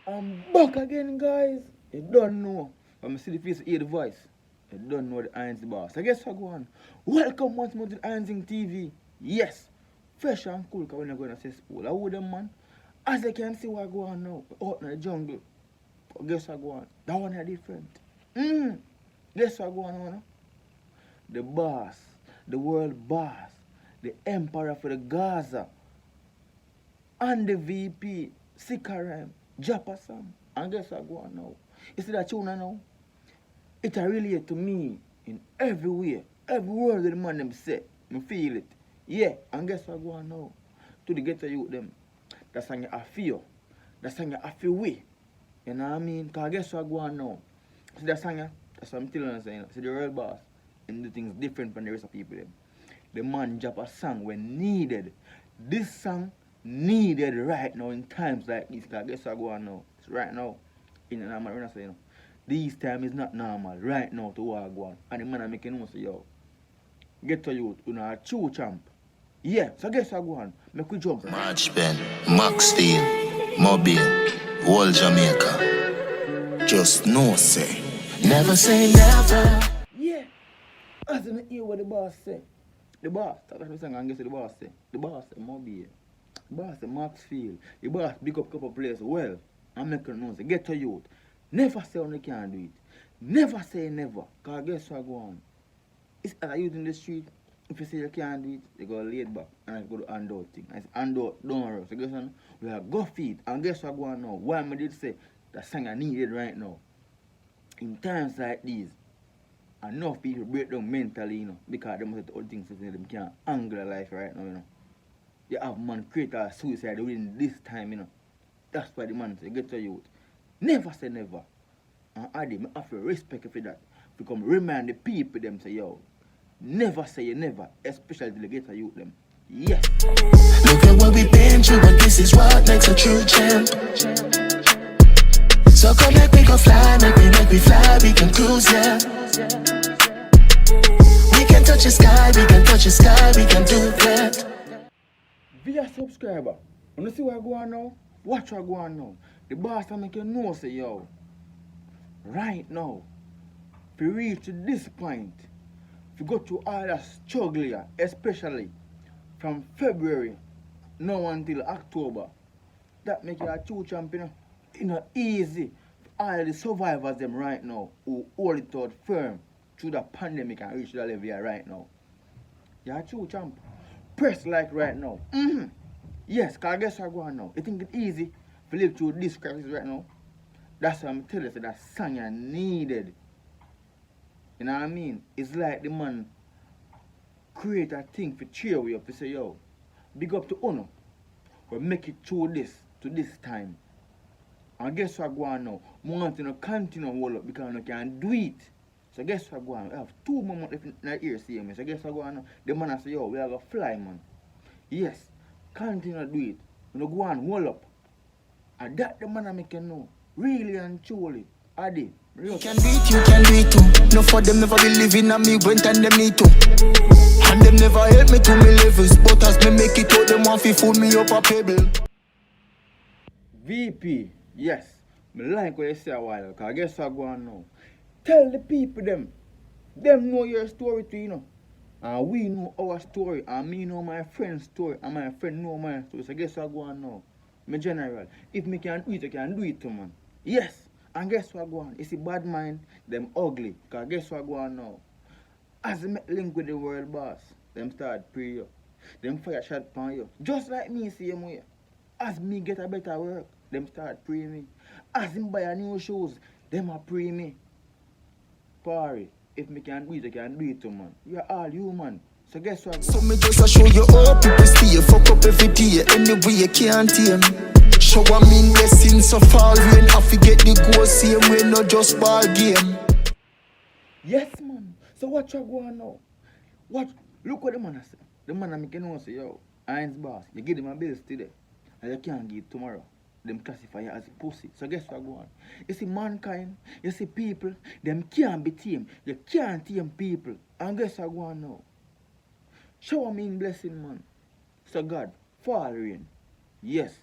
I'm back again, guys. You don't know. When I see the face, hear the voice. You don't know the Irons boss. I guess I go on. Welcome once more to the Ironsing TV. Yes, fresh and cool because we're not going to say spool. I would them, man. As you can see what I go on now. Out in the jungle. But guess what I go on? That one is different. Guess what I go on now? The boss, the world boss, the emperor for the Gaza, and the VP, Sikka Rymes, Japa Sam. And guess what I go on now? You see that tune now? It relate to me in every way. Every word that the man them say. I feel it. Yeah, and guess what I go on now? To the ghetto youth them. That's song I feel. That's song I feel way. You know what I mean? Because guess what I go on now? See that song, that's what I'm telling you saying. See the real boss. And do things different from the rest of people them. The man drop a song when needed. This song needed right now in times like this. Because guess what I go on now? It's right now. In the normal, we're not saying, this time is not normal right now to what I go on. And the man I making know say, yo, get to youth, you know, a true champ. Yeah, so guess what I go on? Make we jump. March Ben, Maxfield, Mobile, whole Jamaica. Just no say. Never say never. Yeah. As in hear what the boss say. The boss, that's what I'm saying, and guess what the boss say. The boss say Mobile. The boss say Maxfield. The boss big up couple places. Well, I'm making know say, get to youth. Never say when you can't do it. Never say never. Because guess what go on? It's as a youth in the street, if you say you can't do it, you go laid back and I go to handout thing. I say handout, don't worry. So guess what? We have go feet. And guess what go on now? Why I did say that song I needed right now? In times like these, enough people break down mentally, you know, because they must have all things so them can't angle life right now, you know. You have man create a suicide within this time, you know. That's why the man say, get to youth. Never say never. And Adi, I have to respect you for that. Because remind the people them say, yo, never say you never, especially the get to youth them. Yes. Look at what we've been through, but this is what makes a true champ. So come make me go fly, make me fly, we can cruise, yeah. We can touch the sky, we can touch the sky, we can do that. Be a subscriber. You see what go on now? Watch what go on now. The boss will make you know, say, yo, right now, if you reach to this point, if you go through all that struggle here, especially from February now until October, that make you a true champion. You know, easy for all the survivors them right now who hold it out firm through the pandemic and reach the level here right now. You're a true champ. Press like right now. Yes, because guess what go on now? You think it's easy to live through this crisis right now? That's why I'm telling you, so that song you needed. You know what I mean? It's like the man create a thing for cheer you up to say, yo, big up to Uno. We'll make it through this to this time. And guess what go on now? I want to continue to hold up because I can't do it. So guess what go on? We have 2 more months in the ear, see me. So guess what go on now? The man say, yo, we are going to fly, man. Yes, continue to do it. You know, go on, hold up. And that the man I make you know. Really and truly. Adi. You can do it too. No for them never believe in me when time them need to. And them never help me to me levels. But as me make it out, them want to fool me up a pebble. VP, yes. I like what you say a while, because guess what go on now? Tell the people them know your story too, you know. And we know our story, and me know my friend's story, and my friend know my story. So guess what go on now? My general, if me can do it, I can do it too, man. Yes. And guess what go on? You see bad mind, them ugly. Because guess what go on now? As they make link with the world boss, them start pray you. Them fire shot upon you. Just like me, same way. As me get a better work, them start pray me. As him buy a new shoes, them a pray me. Parry, if me can do it, I can do it too, man. We are all human. So guess what? So me just a show you up, people stay fuck up every day. Anyway you can't tame. Show I mean blessings so far rain. I forget the goal same way, not just ball game. Yes, man. So what you go on now? What? Look what the man say. The man I make you know say, yo, Heinz boss, you give them a bills today, and you can't give it tomorrow. Them classify you as a pussy. So guess what go on? You see mankind, you see people, them can't be tamed. You can't tame people. And guess what go on now? Show me in blessing, man. So God, fall rain. Yes.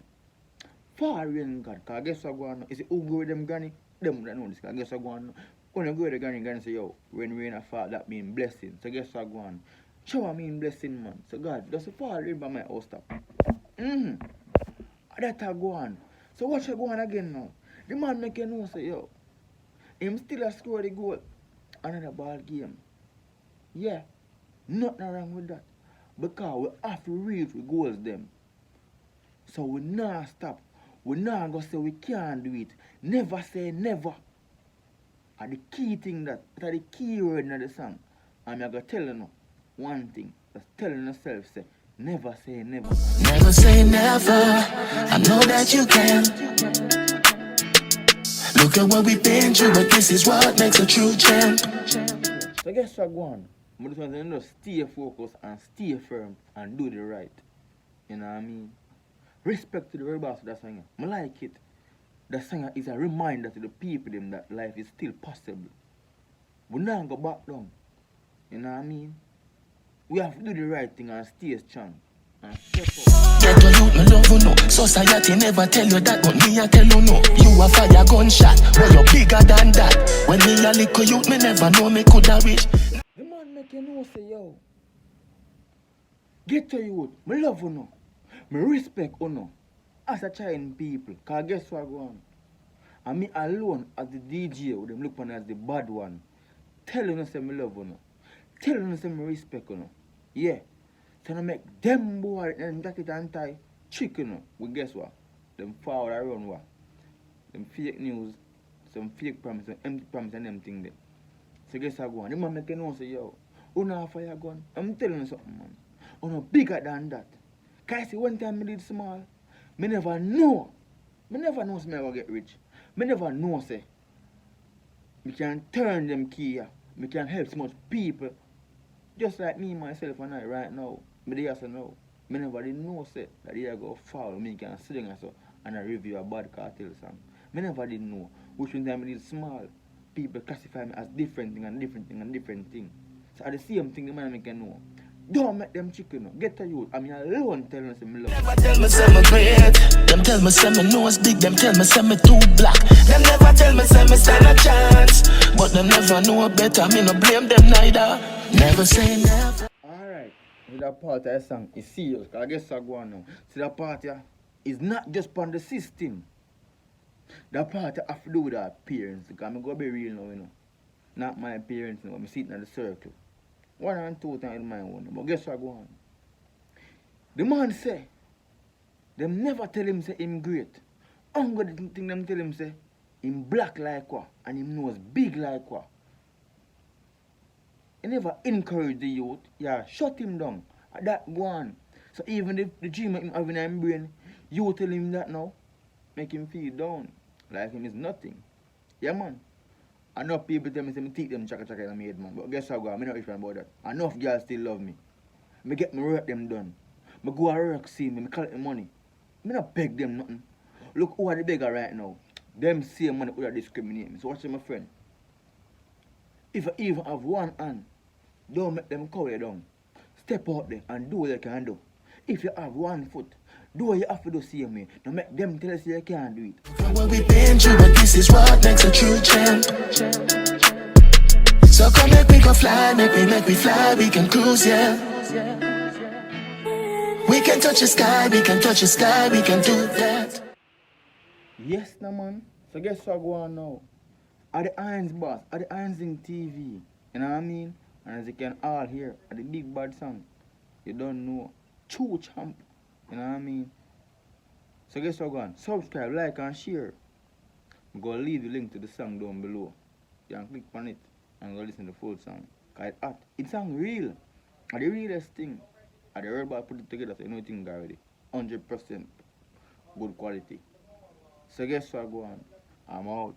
foreign God. Because guess what go on? Is it who go with them granny? Them that know this. Because guess what go on? When you go with the granny say, yo, when rain a fall, that mean blessing. So guess what go on? Shower mean blessing, man. So God, does it fall rain by my house stop? That a go on. So what you go on again now? The man make you know say, yo, him still a score the goal. Another ball game. Yeah, nothing wrong with that. Because we have to reach the goals them. So we not stop. We not go say we can't do it. Never say never. And the key thing that the key word in the song. And I'm going to tell you one thing. Just telling yourself, say, never say never. Never say never. I know that you can. Look at what we've been through, but this is what makes a true champ. So guess what go on? I just want to know, stay focused and stay firm and do the right. You know what I mean? Respect to the very boss of that singer. I like it. The singer is a reminder to the people them that life is still possible. We not go back down. You know what I mean? We have to do the right thing and stay strong. And step up. Get to you, me love you, no. Society never tell you that, but me I tell you no. You a fire gunshot, but you're bigger than that. When me a little youth, me never know me coulda reach. The man make you know say, yo, get to you, me love you no. Me respect you no. As a child people, cause guess what go on? And me alone as the DJ, with them look on as the bad one, telling us say me love you no. Telling us say me respect you no. Yeah. So I make them boy and jacket and tie chicken no. But guess what? Them forward around what? Them fake news, some fake promise, some empty promise and them thing there. So guess what go on? The man make you know say, yo, who not fire gun? I'm telling you something, man. You know bigger than that. Cause see one time me did small, me never know. Me never know say me ever get rich. Me never know say me can turn them key here. Me can help so much people. Just like me, myself and I right now. Me dey say now. Me never did know say that they go fall. Me can sing and so and I review a bad cartel song. Me never did know. Which one time me did small. People classify me as different thing and different thing and different thing. So at the same thing the man make you know. Don't make them chicken no. Get to you. I mean alone telling us me love. Never tell me say me great. Them tell me say me nose big. Them tell me say me too black. Them never tell me say me stand a chance. But them never know better. Me no blame them neither. Never say never. Alright. With that part of the song is serious. Cause I guess I go on now. See that part here is not just on the system. That part have to do with our parents. Because I'm going to be real now, you know. Not my parents, you know. I'm sitting in the circle. 1 and 2 times in my own. But guess what go on? The man say, them never tell him say him great. Only the thing them tell him say, him black like what, and him nose big like what. He never encourage the youth. Yeah, shut him down. That go on. So even if the dream him having in his brain, you tell him that now, make him feel down. Like him is nothing. Yeah, man. Enough people tell me say me take them chaka in my head, man. But guess what, I'm not rich about that. Enough girls still love me. Me get my work them done. Me go to work, see me collect the money. Me not beg them nothing. Look who are the beggar right now. Them same money who discriminate me. So watch my friend. If I even have one hand, don't make them cover you down. Step out there and do what you can do. If you have 1 foot, do what you have to do same way. Don't make them tell us you can't do it. What we've been through, but this is what makes a true champ. So come make me go fly, make me fly, we can cruise, yeah. We can touch the sky, we can touch the sky, we can do that. Yes, no man. So guess what go on now? At the Irons boss, at the Ironsing TV. You know what I mean? And as you can all hear, at the big bad song, you don't know. True champ. You know what I mean? So guess what go on? Subscribe, like and share. I'm gonna leave the link to the song down below. You can click on it and go listen to the full song. Cause it's hot. It sound real. And the realest thing. And the everybody put it together so you know it already. 100% good quality. So guess what go on? I'm out.